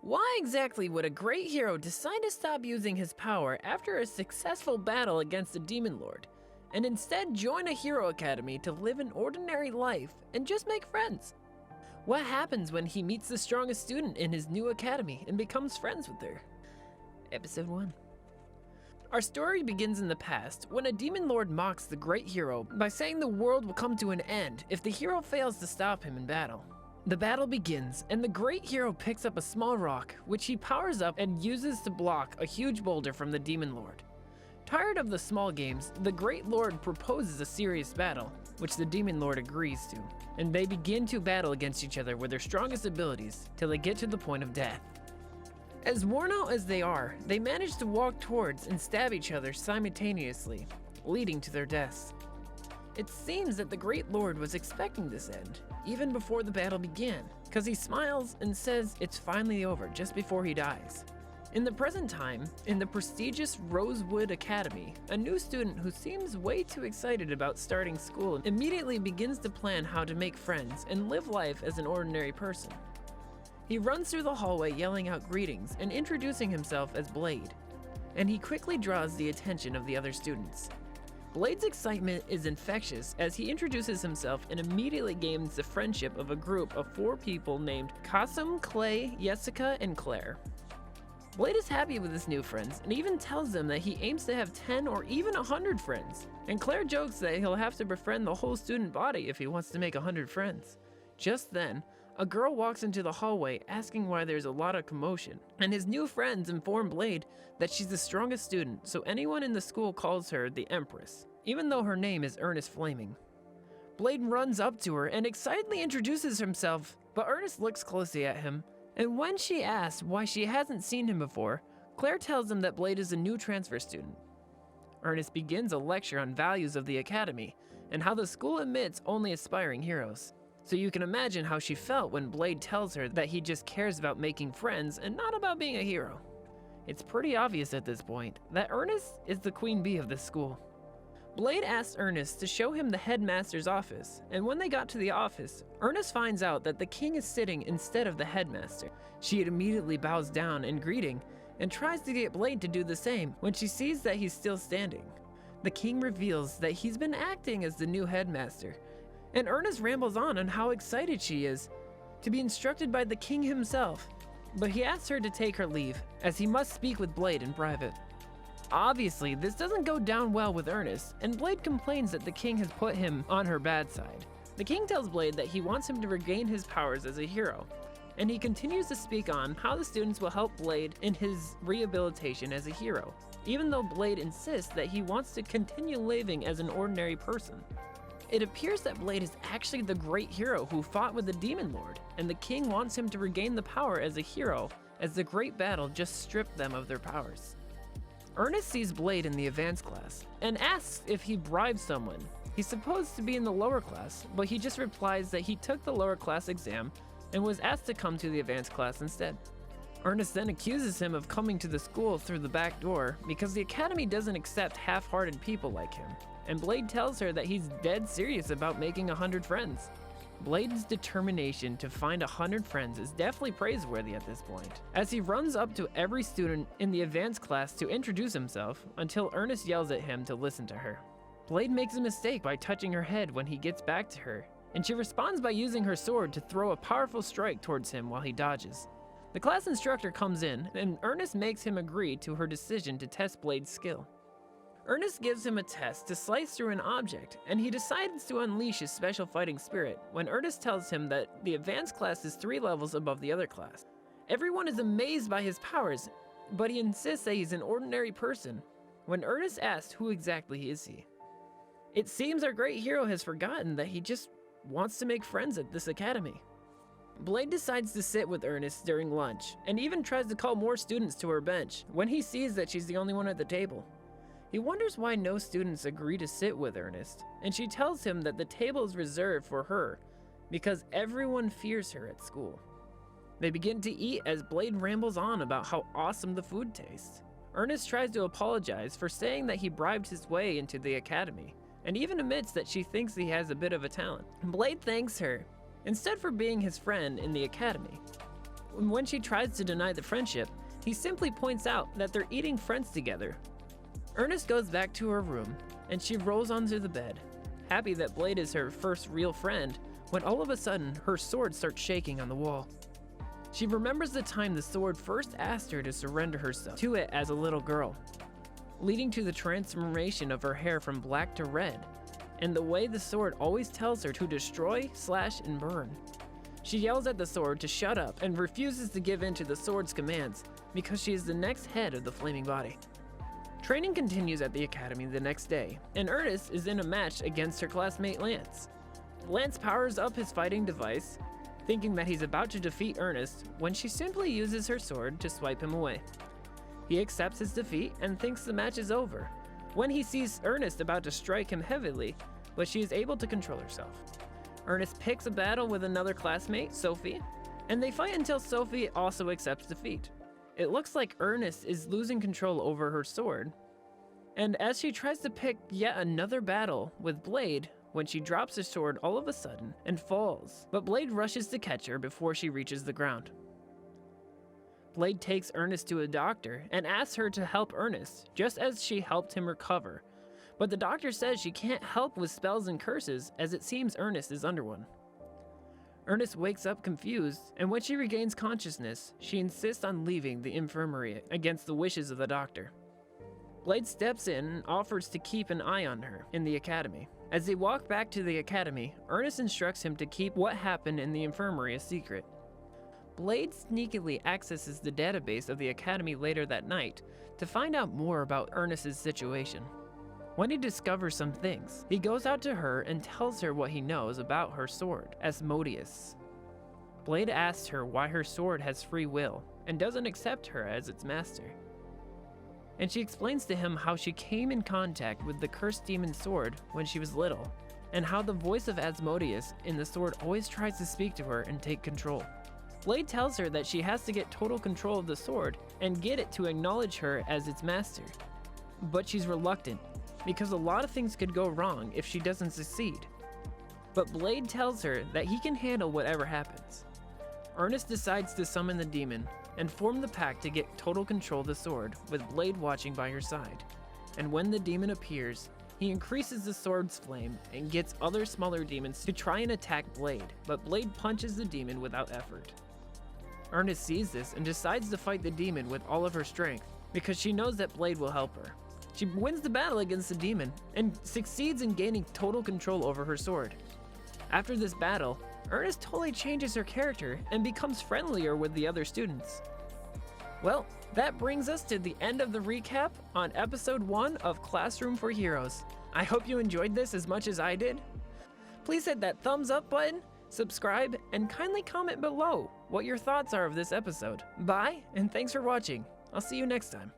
Why exactly would a great hero decide to stop using his power after a successful battle against a demon lord, and instead join a hero academy to live an ordinary life and just make friends? What happens when he meets the strongest student in his new academy and becomes friends with her? Episode 1. Our story begins in the past when a demon lord mocks the great hero by saying the world will come to an end if the hero fails to stop him in battle. The battle begins, and the great hero picks up a small rock, which he powers up and uses to block a huge boulder from the demon lord. Tired of the small games, the great lord proposes a serious battle, which the demon lord agrees to, and they begin to battle against each other with their strongest abilities till they get to the point of death. As worn out as they are, they manage to walk towards and stab each other simultaneously, leading to their deaths. It seems that the great lord was expecting this end, even before the battle began, because he smiles and says it's finally over just before he dies. In the present time, in the prestigious Rosewood Academy, a new student who seems way too excited about starting school immediately begins to plan how to make friends and live life as an ordinary person. He runs through the hallway yelling out greetings and introducing himself as Blade, and he quickly draws the attention of the other students. Blade's excitement is infectious as he introduces himself and immediately gains the friendship of a group of 4 people named Kasum, Clay, Jessica, and Claire. Blade is happy with his new friends and even tells them that he aims to have 10 or even 100 friends, and Claire jokes that he'll have to befriend the whole student body if he wants to make 100 friends. Just then, a girl walks into the hallway asking why there's a lot of commotion, and his new friends inform Blade that she's the strongest student, so anyone in the school calls her the Empress, even though her name is Ernest Flaming. Blade runs up to her and excitedly introduces himself, but Ernest looks closely at him, and when she asks why she hasn't seen him before, Claire tells him that Blade is a new transfer student. Ernest begins a lecture on values of the academy and how the school admits only aspiring heroes. So you can imagine how she felt when Blade tells her that he just cares about making friends and not about being a hero. It's pretty obvious at this point that Ernest is the queen bee of this school. Blade asks Ernest to show him the headmaster's office, and when they got to the office, Ernest finds out that the king is sitting instead of the headmaster. She immediately bows down in greeting and tries to get Blade to do the same when she sees that he's still standing. The king reveals that he's been acting as the new headmaster, and Ernest rambles on how excited she is to be instructed by the king himself, but he asks her to take her leave, as he must speak with Blade in private. Obviously, this doesn't go down well with Ernest, and Blade complains that the king has put him on her bad side. The king tells Blade that he wants him to regain his powers as a hero, and he continues to speak on how the students will help Blade in his rehabilitation as a hero, even though Blade insists that he wants to continue living as an ordinary person. It appears that Blade is actually the great hero who fought with the demon lord, and the king wants him to regain the power as a hero, as the great battle just stripped them of their powers. Ernest sees Blade in the advanced class and asks if he bribed someone. He's supposed to be in the lower class, but he just replies that he took the lower class exam and was asked to come to the advanced class instead. Ernest then accuses him of coming to the school through the back door because the academy doesn't accept half-hearted people like him, and Blade tells her that he's dead serious about making 100 friends. Blade's determination to find 100 friends is definitely praiseworthy at this point, as he runs up to every student in the advanced class to introduce himself until Ernest yells at him to listen to her. Blade makes a mistake by touching her head when he gets back to her, and she responds by using her sword to throw a powerful strike towards him while he dodges. The class instructor comes in, and Ernest makes him agree to her decision to test Blade's skill. Ernest gives him a test to slice through an object, and he decides to unleash his special fighting spirit when Ernest tells him that the advanced class is 3 levels above the other class. Everyone is amazed by his powers, but he insists that he's an ordinary person. When Ernest asks who exactly is he, it seems our great hero has forgotten that he just wants to make friends at this academy. Blade decides to sit with Ernest during lunch, and even tries to call more students to her bench when he sees that she's the only one at the table. He wonders why no students agree to sit with Ernest, and she tells him that the table is reserved for her because everyone fears her at school. They begin to eat as Blade rambles on about how awesome the food tastes. Ernest tries to apologize for saying that he bribed his way into the academy, and even admits that she thinks he has a bit of a talent. Blade thanks her, instead for being his friend in the academy. When she tries to deny the friendship, he simply points out that they're eating friends together. Ernest goes back to her room, and she rolls onto the bed, happy that Blade is her first real friend, when all of a sudden, her sword starts shaking on the wall. She remembers the time the sword first asked her to surrender herself to it as a little girl, leading to the transformation of her hair from black to red, and the way the sword always tells her to destroy, slash, and burn. She yells at the sword to shut up and refuses to give in to the sword's commands because she is the next head of the flaming body. Training continues at the academy the next day, and Ernest is in a match against her classmate Lance. Lance powers up his fighting device, thinking that he's about to defeat Ernest when she simply uses her sword to swipe him away. He accepts his defeat and thinks the match is over, when he sees Ernest about to strike him heavily, but she is able to control herself. Ernest picks a battle with another classmate, Sophie, and they fight until Sophie also accepts defeat. It looks like Ernest is losing control over her sword, and as she tries to pick yet another battle with Blade, when she drops her sword all of a sudden and falls, but Blade rushes to catch her before she reaches the ground. Blade takes Ernest to a doctor and asks her to help Ernest, just as she helped him recover. But the doctor says she can't help with spells and curses, as it seems Ernest is under one. Ernest wakes up confused, and when she regains consciousness, she insists on leaving the infirmary against the wishes of the doctor. Blade steps in and offers to keep an eye on her in the academy. As they walk back to the academy, Ernest instructs him to keep what happened in the infirmary a secret. Blade sneakily accesses the database of the academy later that night to find out more about Ernest's situation. When he discovers some things, he goes out to her and tells her what he knows about her sword, Asmodeus. Blade asks her why her sword has free will and doesn't accept her as its master. And she explains to him how she came in contact with the cursed demon sword when she was little, and how the voice of Asmodeus in the sword always tries to speak to her and take control. Blade tells her that she has to get total control of the sword and get it to acknowledge her as its master. But she's reluctant, because a lot of things could go wrong if she doesn't succeed. But Blade tells her that he can handle whatever happens. Ernest decides to summon the demon and form the pact to get total control of the sword, with Blade watching by her side. And when the demon appears, he increases the sword's flame and gets other smaller demons to try and attack Blade, but Blade punches the demon without effort. Ernest sees this and decides to fight the demon with all of her strength, because she knows that Blade will help her. She wins the battle against the demon and succeeds in gaining total control over her sword. After this battle, Ernest totally changes her character and becomes friendlier with the other students. Well, that brings us to the end of the recap on episode 1 of Classroom for Heroes. I hope you enjoyed this as much as I did. Please hit that thumbs up button, subscribe, and kindly comment below what your thoughts are of this episode. Bye, and thanks for watching. I'll see you next time.